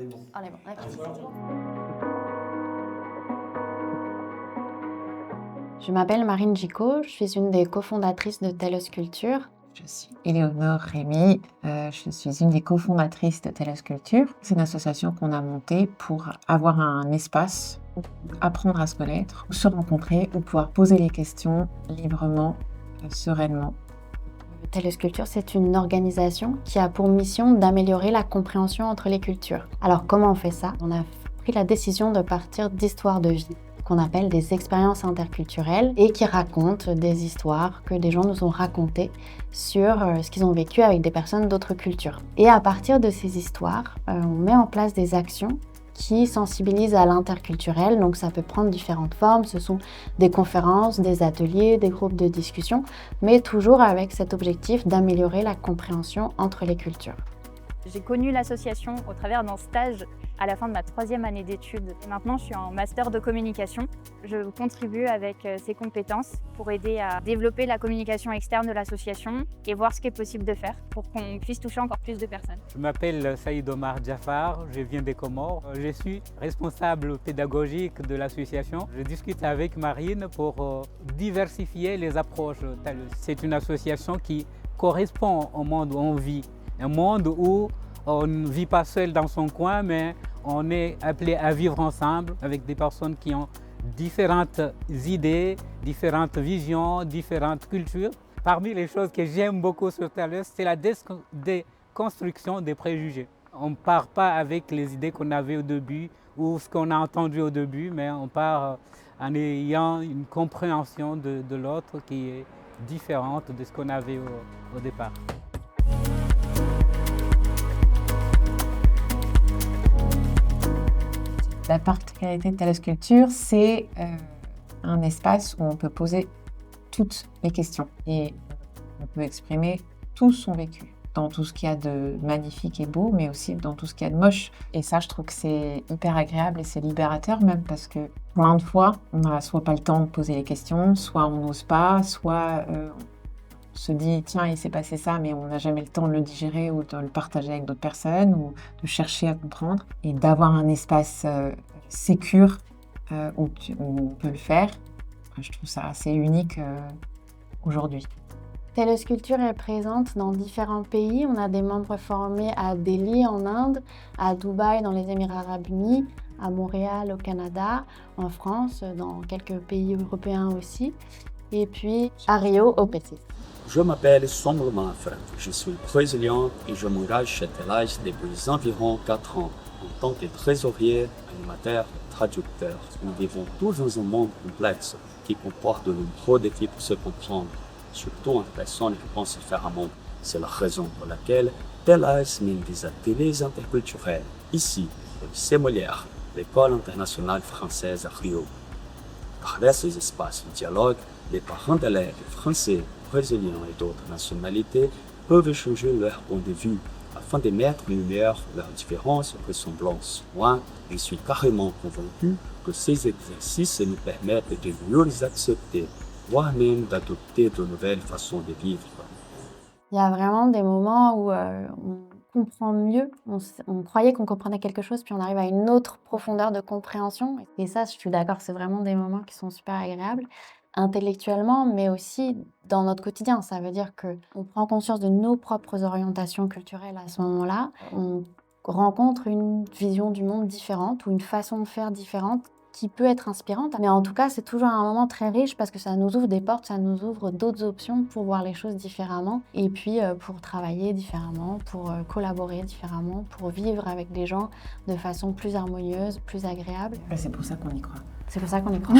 On est bon, d'accord. Je m'appelle Marine Gicot, je suis une des cofondatrices de Telos Culture. Je suis Éléonore Rémy, je suis une des cofondatrices de Telos Culture. C'est une association qu'on a montée pour avoir un espace où apprendre à se connaître, où se rencontrer, où pouvoir poser les questions librement, sereinement. Telos Culture, c'est une organisation qui a pour mission d'améliorer la compréhension entre les cultures. Alors comment on fait ça? On a pris la décision de partir d'histoires de vie, qu'on appelle des expériences interculturelles et qui racontent des histoires que des gens nous ont racontées sur ce qu'ils ont vécu avec des personnes d'autres cultures. Et à partir de ces histoires, on met en place des actions qui sensibilisent à l'interculturel, donc ça peut prendre différentes formes, ce sont des conférences, des ateliers, des groupes de discussion, mais toujours avec cet objectif d'améliorer la compréhension entre les cultures. J'ai connu l'association au travers d'un stage à la fin de ma 3e année d'études. Et maintenant, je suis en master de communication. Je contribue avec ces compétences pour aider à développer la communication externe de l'association et voir ce qui est possible de faire pour qu'on puisse toucher encore plus de personnes. Je m'appelle Saïd Omar Jafar, je viens des Comores. Je suis responsable pédagogique de l'association. Je discute avec Marine pour diversifier les approches. C'est une association qui correspond au monde où on vit. Un monde où on ne vit pas seul dans son coin, mais on est appelé à vivre ensemble avec des personnes qui ont différentes idées, différentes visions, différentes cultures. Parmi les choses que j'aime beaucoup sur Telos, c'est la déconstruction des préjugés. On ne part pas avec les idées qu'on avait au début ou ce qu'on a entendu au début, mais on part en ayant une compréhension de l'autre qui est différente de ce qu'on avait au départ. La particularité de Telos Culture, c'est un espace où on peut poser toutes les questions et on peut exprimer tout son vécu, dans tout ce qu'il y a de magnifique et beau, mais aussi dans tout ce qu'il y a de moche. Et ça, je trouve que c'est hyper agréable et c'est libérateur même, parce que plein de fois, on n'a soit pas le temps de poser les questions, soit on n'ose pas, soit on se dit, tiens, il s'est passé ça, mais on n'a jamais le temps de le digérer ou de le partager avec d'autres personnes ou de chercher à comprendre. Et d'avoir un espace sécure où on peut le faire, je trouve ça assez unique aujourd'hui. Telos Culture est présente dans différents pays. On a des membres formés à Delhi en Inde, à Dubaï dans les Émirats Arabes Unis, à Montréal au Canada, en France, dans quelques pays européens aussi, et puis à Rio au Brésil. Je m'appelle Sombro Mafra, je suis brésilien et je m'engage chez Telos depuis environ 4 ans en tant que trésorier, animateur, traducteur. Nous vivons tous dans un monde complexe qui comporte de nombreux défis pour se comprendre, surtout entre personnes qui pensent différemment. C'est la raison pour laquelle Telos mène des ateliers interculturels ici, au lycée Molière, l'école internationale française à Rio. À travers ces espaces de dialogue, les parents d'élèves français, brésiliens et d'autres nationalités peuvent échanger leur point de vue afin de mettre en lumière leurs différences et ressemblances. Moi, je suis carrément convaincu que ces exercices nous permettent de mieux les accepter, voire même d'adopter de nouvelles façons de vivre. Il y a vraiment des moments où on comprend mieux, on croyait qu'on comprenait quelque chose, puis on arrive à une autre profondeur de compréhension. Et ça, je suis d'accord, c'est vraiment des moments qui sont super agréables, intellectuellement, mais aussi dans notre quotidien. Ça veut dire qu'on prend conscience de nos propres orientations culturelles à ce moment-là. On rencontre une vision du monde différente ou une façon de faire différente qui peut être inspirante. Mais en tout cas, c'est toujours un moment très riche parce que ça nous ouvre des portes, ça nous ouvre d'autres options pour voir les choses différemment et puis pour travailler différemment, pour collaborer différemment, pour vivre avec des gens de façon plus harmonieuse, plus agréable. C'est pour ça qu'on y croit. C'est pour ça qu'on y croit.